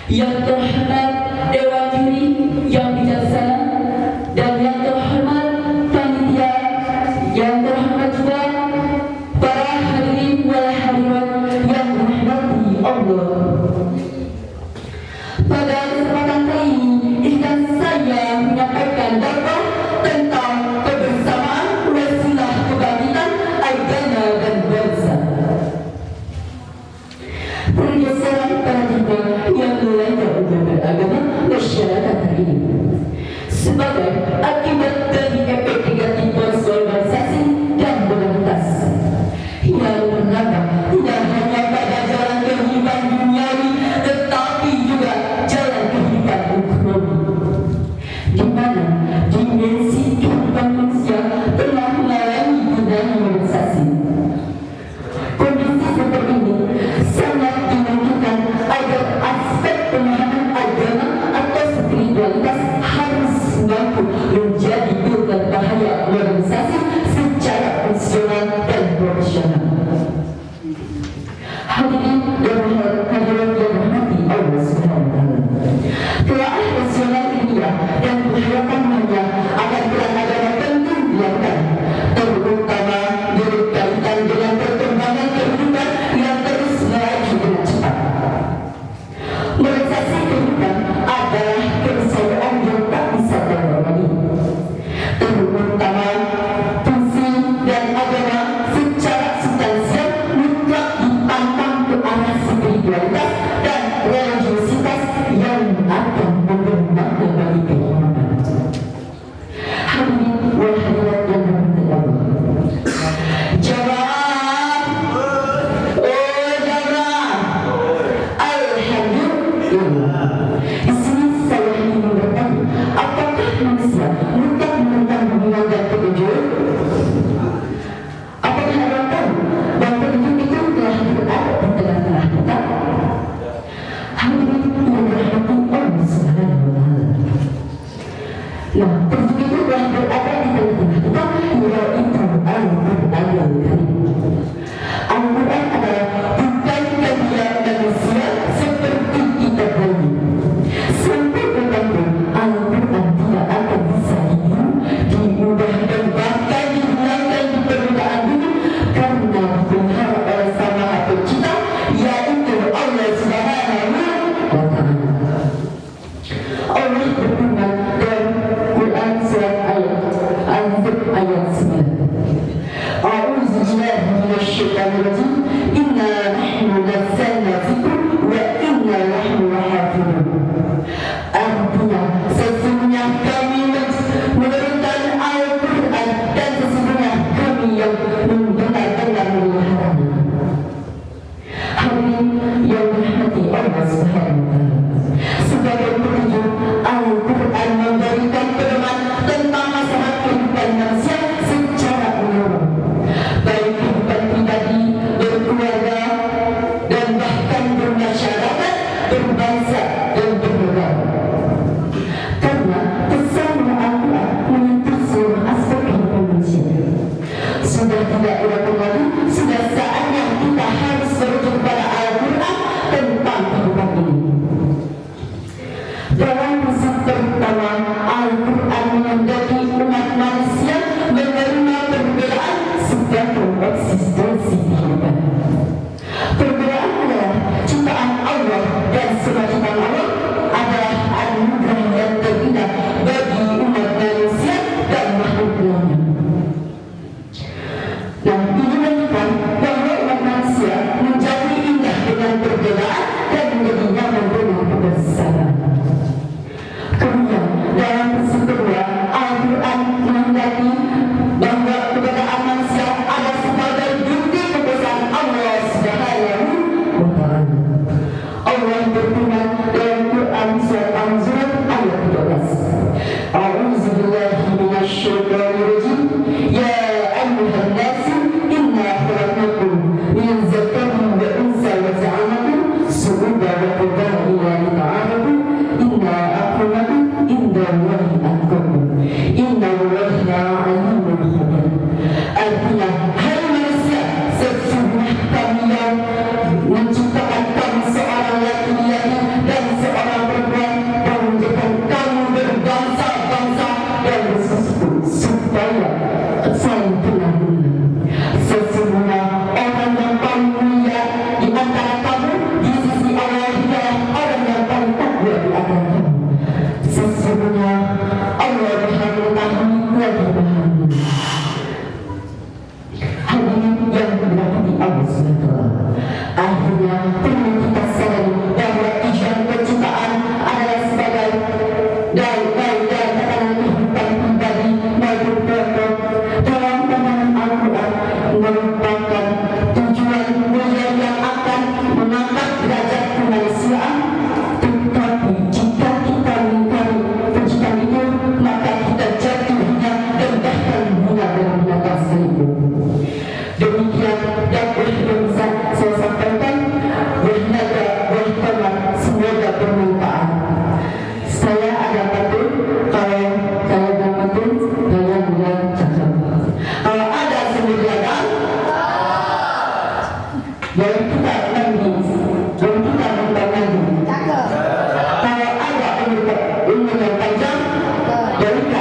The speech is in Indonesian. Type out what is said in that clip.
Yang terhormat Dewan Juri yang bijaksana dan yang terhormat panitia, yang terhormat juga para hadirin wal hadirat yang dirahmati Allah. Pada kesempatan kali ini, izinkan saya menyampaikan dakwah tentang kebersamaan wasilah kebangkitan agama dan bangsa. Pergeseran paradigma yang melanda umat beragama masyarakat hari ini sebagai akibat dari efek negatif globalisasi dan modernisasi yang menambah tidak hanya pada jalan kehidupan duniawi tetapi juga jalan kehidupan ekonomi, di mana dimensi kehidupan manusia telah mengalami modernisasi. Kondisi seperti ini sangat dimungkinkan agar aspek pemahaman agama atau spiritualitas harus mampu menjadi bukan bahaya modernisasi secara fungsional dan profesional. Hadirin dan hadirat yang dirahmati Allah Subhanahu wa taala. Telah rasional ilmiah dan keharapannya akan peran agama penting dilakukan, terutama berkaitan dengan perkembangan kehidupan yang terus melaju dengan cepat. Modernisasi kehidupan adalah keniscayaan yang tak bisa terlewati, terutama fungsi dan agama secara substansial mutlak dipantang ke arah spiritualitas dan religiositas yang akan mempermudah bagi kehidupan. Hadirin wal hadirat yang dirahmati Allah. Jamaah, oh jamaah, alhamdulillah. Di sini saya ingin bertanya, apakah manusia mutlak menentang hubungan dan petunjuk? Apakah Anda tahu bahwa petunjuk itu telah berada di tengah-tengah kita? Hadirin yang dirahmati Allah Subhanahu wa taala. Nah, petunjuk itu telah berada di tengah-tengah kita, yaitu Al-Qur'an Al-Karim. Al-Quran adalah bukan kajian manusia seperti kita ini. Sampai kapanpun Al-Quran tidak akan bisa diubah dan bahkan dihilangkan di permukaan bumi karena dipelihara oleh Sang Maha Pencipta, yaitu Allah Subhanahu wa taala. Allah berfirman dalam Quran surat ayat بالله من الشيطان الرجيم يا أيها الناس إنا خلقناكم من ذكر وأنثى وجعلناكم شعوبا وقبائل لتعارفوا إن أكرمكم عند الله أتقاكم إن الله عليم خبير. Artinya, hai manusia, sesungguhnya kami yang menciptakan kamu seorang laki-laki dan seorang perempuan dan menjadikan kamu berbangsa-bangsa dan bersuku supaya saling kenal-mengenal. Sesungguhnya orang yang paling mulia di antara kamu di sisi Allah adalah orang yang paling takwa di antara kamu. Sesungguhnya Allah Maha mengetahui lagi Maha melihat. Hadirin yang dirahmati Allah SWT, akhirnya perlu kita sadari bahwa tujuan penciptaan adalah sebagai dan tatanan kehidupan pribadi maupun kelompok. Dalam pandangan Al-Quran merupakan tujuan mulia yang akan mengangkat derajat kemanusiaan. Tetapi jika kita mengingkari penciptaan itu, maka kita jatuhnya dan bahkan hina dalam binatang sekalipun. Demikian dakwah yang bisa saya sampaikan. Bernaga berteman, semoga bermanfaat. Saya ada pantun, kalau saya ada pantun, saya bilang cakap. Kalau ada sumbernya, dari kita nanti, dari kita nanti. Kalau ada ilmu yang panjang, dari kita